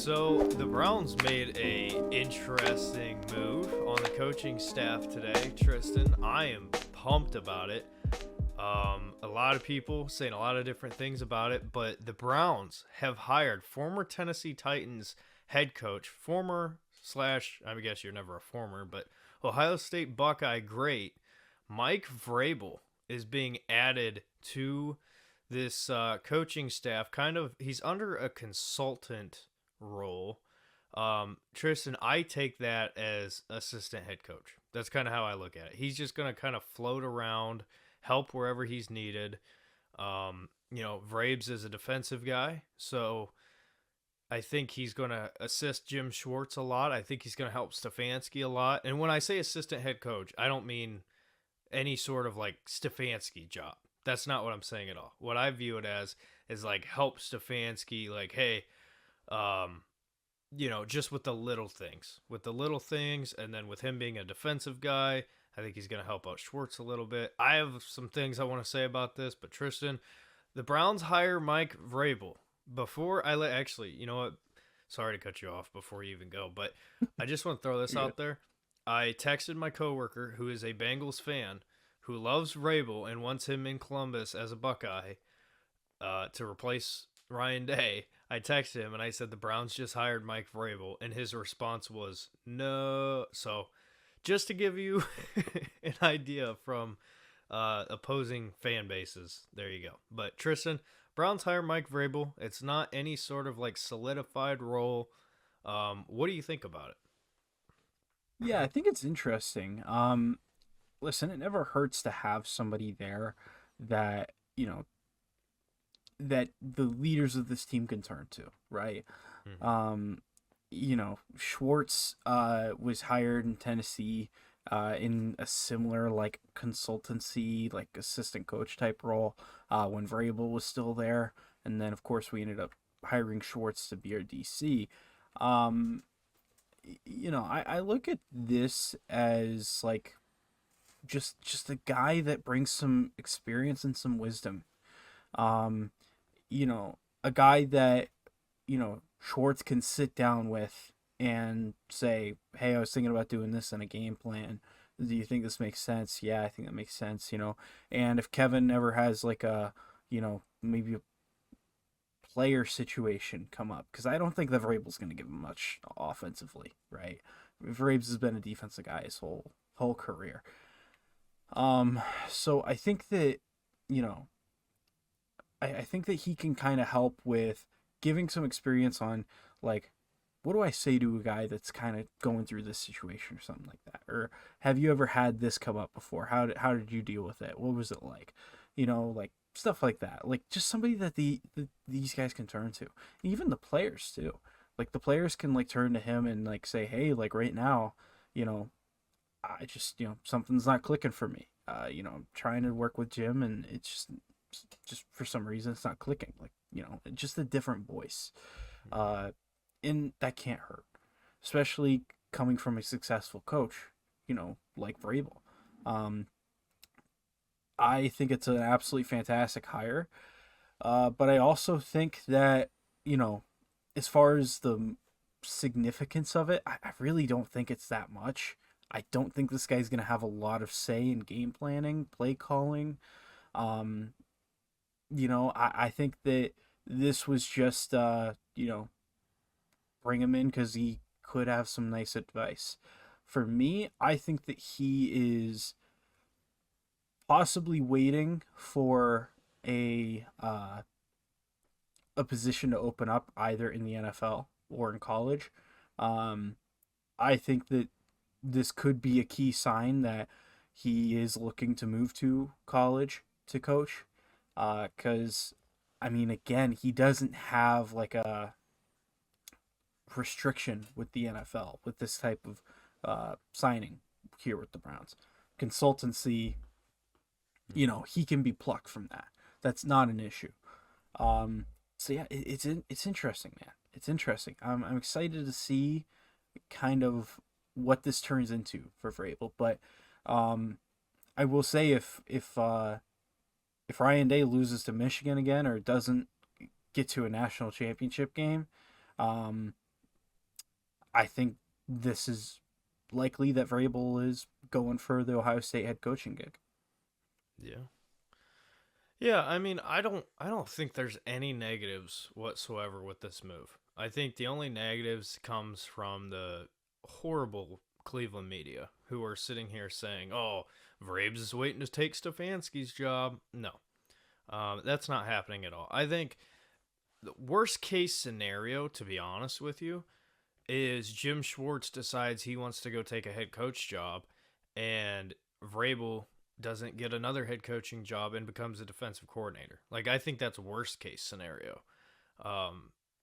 So the Browns made a interesting move on the coaching staff today, Tristan. I am pumped about it. A lot of people saying a lot of different things about it, but the Browns have hired former Tennessee Titans head coach, former slash, I guess you're never a former, but Ohio State Buckeye great Mike Vrabel is being added to this coaching staff. Kind of, he's under a consultant role. Tristan, I take that as assistant head coach. That's kind of how I look at it. He's just going to kind of float around, help wherever he's needed. Vrabes is a defensive guy, so I think he's going to assist Jim Schwartz a lot. I think he's going to help Stefanski a lot. And when I say assistant head coach, I don't mean any sort of like Stefanski job. That's not what I'm saying at all. What I view it as is like help Stefanski, like, hey, just with the little things, and then with him being a defensive guy, I think he's going to help out Schwartz a little bit. I have some things I want to say about this, but Tristan, the Browns hire Mike Vrabel. Before I actually, you know what? Sorry to cut you off before you even go, but I just want to throw this out there. I texted my coworker, who is a Bengals fan, who loves Vrabel and wants him in Columbus as a Buckeye to replace Ryan Day. I texted him and I said the Browns just hired Mike Vrabel, and his response was no. So just to give you an idea from opposing fan bases, there you go. But Tristan, Browns hire Mike Vrabel. It's not any sort of like solidified role. What do you think about it? Yeah, I think it's interesting. Listen, it never hurts to have somebody there that, that the leaders of this team can turn to, right? Mm-hmm. Schwartz was hired in Tennessee in a similar like consultancy, like assistant coach type role when Vrabel was still there. And then, of course, we ended up hiring Schwartz to be our DC. I look at this as like just a guy that brings some experience and some wisdom. Um, a guy that, Schwartz can sit down with and say, hey, I was thinking about doing this in a game plan. Do you think this makes sense? Yeah, I think that makes sense, And if Kevin ever has like a, maybe a player situation come up, because I don't think that Vrabel's going to give him much offensively, right? Vrabes has been a defensive guy his whole career. So I think that, I think that he can kind of help with giving some experience on like, what do I say to a guy that's kind of going through this situation or something like that? Or have you ever had this come up before? How did you deal with it? What was it like? Like stuff like that. Like just somebody that these guys can turn to. Even the players too. Like the players can like turn to him and like say, hey, like right now, I just, something's not clicking for me. I'm trying to work with Jim and it's just for some reason it's not clicking. Like, just a different voice. And that can't hurt, especially coming from a successful coach, like Vrabel. I think it's an absolutely fantastic hire. But I also think that, as far as the significance of it, I really don't think it's that much. I don't think this guy's going to have a lot of say in game planning, play calling. I think that this was just, bring him in because he could have some nice advice. For me, I think that he is possibly waiting for a position to open up either in the NFL or in college. I think that this could be a key sign that he is looking to move to college to coach. Because, again, he doesn't have like a restriction with the NFL with this type of signing here with the Browns. Consultancy, he can be plucked from that. That's not an issue. So yeah, it's interesting, man. It's interesting. I'm excited to see kind of what this turns into for Vrabel. But I will say if Ryan Day loses to Michigan again or doesn't get to a national championship game, I think this is likely that Vrabel is going for the Ohio State head coaching gig. Yeah. Yeah, I mean, I don't think there's any negatives whatsoever with this move. I think the only negatives comes from the horrible Cleveland media who are sitting here saying, "Oh, Vrabes is waiting to take Stefanski's job." No, that's not happening at all. I think the worst case scenario, to be honest with you, is Jim Schwartz decides he wants to go take a head coach job, and Vrabel doesn't get another head coaching job and becomes a defensive coordinator. Like, I think that's worst case scenario.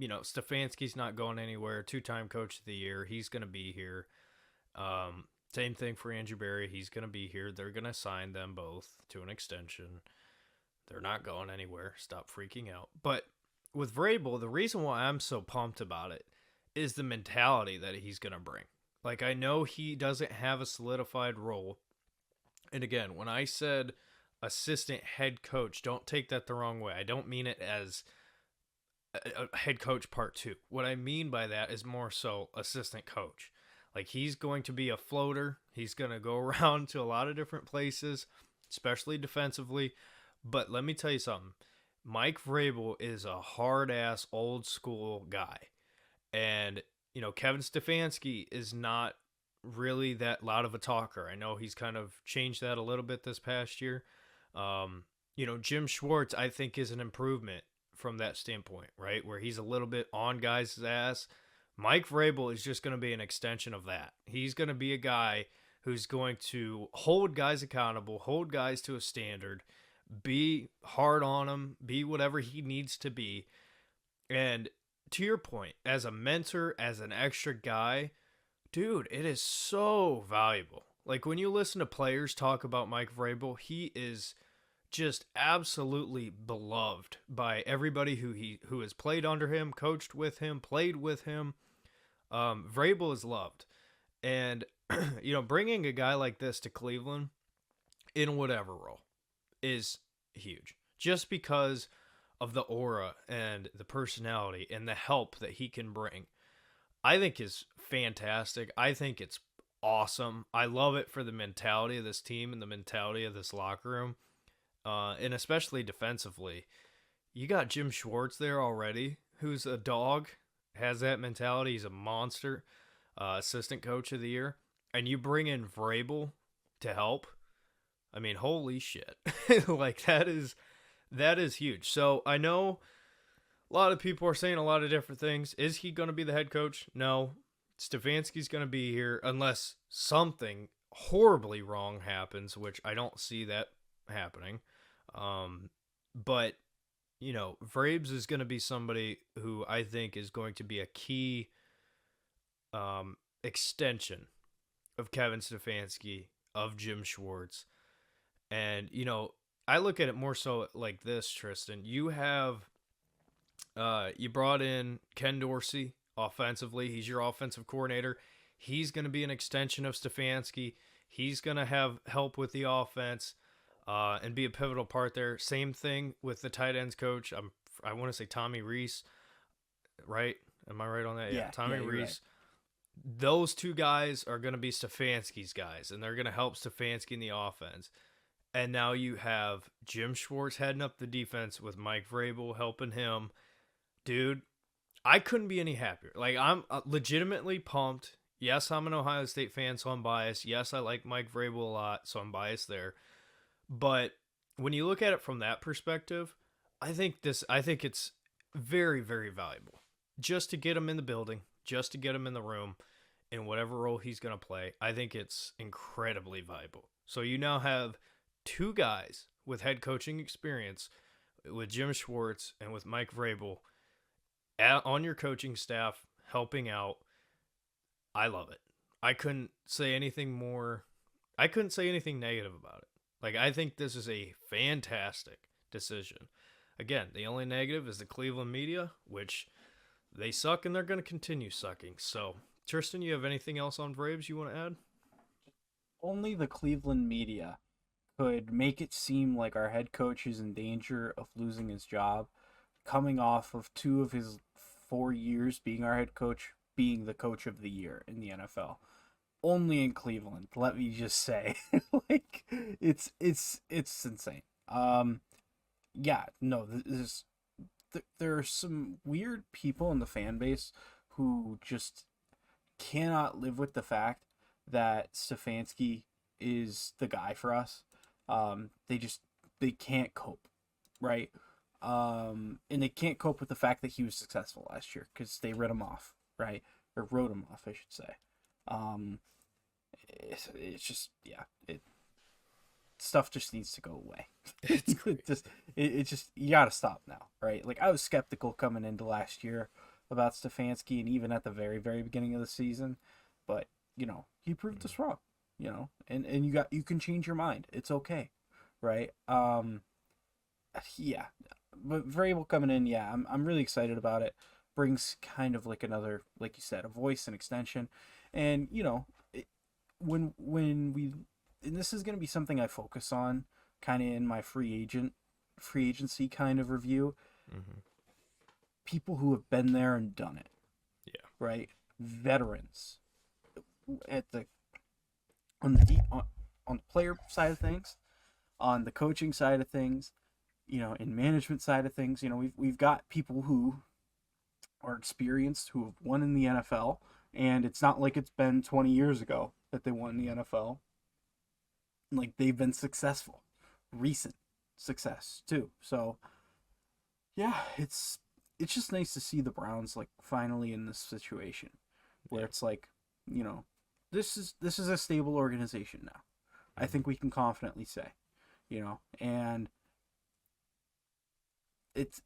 Stefanski's not going anywhere. 2-time coach of the year. He's going to be here. Same thing for Andrew Berry. He's going to be here. They're going to sign them both to an extension. They're not going anywhere. Stop freaking out. But with Vrabel, the reason why I'm so pumped about it is the mentality that he's going to bring. Like, I know he doesn't have a solidified role. And again, when I said assistant head coach, don't take that the wrong way. I don't mean it as a head coach part two. What I mean by that is more so assistant coach. Like, he's going to be a floater. He's going to go around to a lot of different places, especially defensively. But let me tell you something. Mike Vrabel is a hard-ass, old-school guy. And, Kevin Stefanski is not really that loud of a talker. I know he's kind of changed that a little bit this past year. Jim Schwartz, I think, is an improvement from that standpoint, right? Where he's a little bit on guys' ass. Mike Vrabel is just going to be an extension of that. He's going to be a guy who's going to hold guys accountable, hold guys to a standard, be hard on them, be whatever he needs to be. And to your point, as a mentor, as an extra guy, dude, it is so valuable. Like, when you listen to players talk about Mike Vrabel, he is just absolutely beloved by everybody who has played under him, coached with him, played with him. Vrabel is loved. And, bringing a guy like this to Cleveland in whatever role is huge. Just because of the aura and the personality and the help that he can bring, I think is fantastic. I think it's awesome. I love it for the mentality of this team and the mentality of this locker room. And especially defensively. You got Jim Schwartz there already, who's a dog, has that mentality. He's a monster, assistant coach of the year. And you bring in Vrabel to help. I mean, holy shit. Like, that is huge. So I know a lot of people are saying a lot of different things. Is he going to be the head coach? No. Stefanski's going to be here unless something horribly wrong happens, which I don't see that happening. But, Vrabes is going to be somebody who I think is going to be a key extension of Kevin Stefanski, of Jim Schwartz. And, I look at it more so like this, Tristan. You brought in Ken Dorsey offensively. He's your offensive coordinator. He's going to be an extension of Stefanski. He's going to have help with the offense and be a pivotal part there. Same thing with the tight ends coach. I want to say Tommy Reese, right? Am I right on that? Yeah, Tommy Reese. Right. Those two guys are going to be Stefanski's guys, and they're going to help Stefanski in the offense. And now you have Jim Schwartz heading up the defense with Mike Vrabel helping him. Dude, I couldn't be any happier. Like, I'm legitimately pumped. Yes, I'm an Ohio State fan, so I'm biased. Yes, I like Mike Vrabel a lot, so I'm biased there. But when you look at it from that perspective, I think it's very, very valuable. Just to get him in the building, just to get him in the room, in whatever role he's going to play, I think it's incredibly valuable. So you now have two guys with head coaching experience, with Jim Schwartz and with Mike Vrabel, on your coaching staff, helping out. I love it. I couldn't say anything negative about it. Like, I think this is a fantastic decision. Again, the only negative is the Cleveland media, which they suck and they're going to continue sucking. So, Tristan, you have anything else on Braves you want to add? Only the Cleveland media could make it seem like our head coach is in danger of losing his job, coming off of 2 of his 4 years being our head coach being the coach of the year in the NFL. Only in Cleveland, let me just say. Like it's insane. Yeah, no, there are some weird people in the fan base who just cannot live with the fact that Stefanski is the guy for us. They can't cope, right? And they can't cope with the fact that he was successful last year because they wrote him off, right? Or wrote him off, I should say. Um, it's just stuff just needs to go away. It's great. It just you gotta stop now, right? Like I was skeptical coming into last year about Stefanski and even at the very very beginning of the season, but he proved us wrong, and you can change your mind. It's okay, right? Yeah, but Vrabel coming in, yeah, I'm really excited about it. Brings kind of like another, like you said, a voice and extension, and when we and this is going to be something I focus on kind of in my free agency kind of review. Mm-hmm. People who have been there and done it. Yeah. Right? Veterans at the on the player side of things, on the coaching side of things, in management side of things, we've got people who are experienced who have won in the NFL, and it's not like it's been 20 years ago that they won in the NFL. Like they've been successful, recent success too. So yeah, it's just nice to see the Browns like finally in this situation where it's like, this is a stable organization now. I think we can confidently say, and it's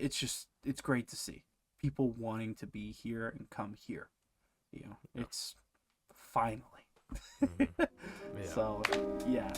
great to see people wanting to be here and come here. It's finally. Mm-hmm. Yeah. So yeah.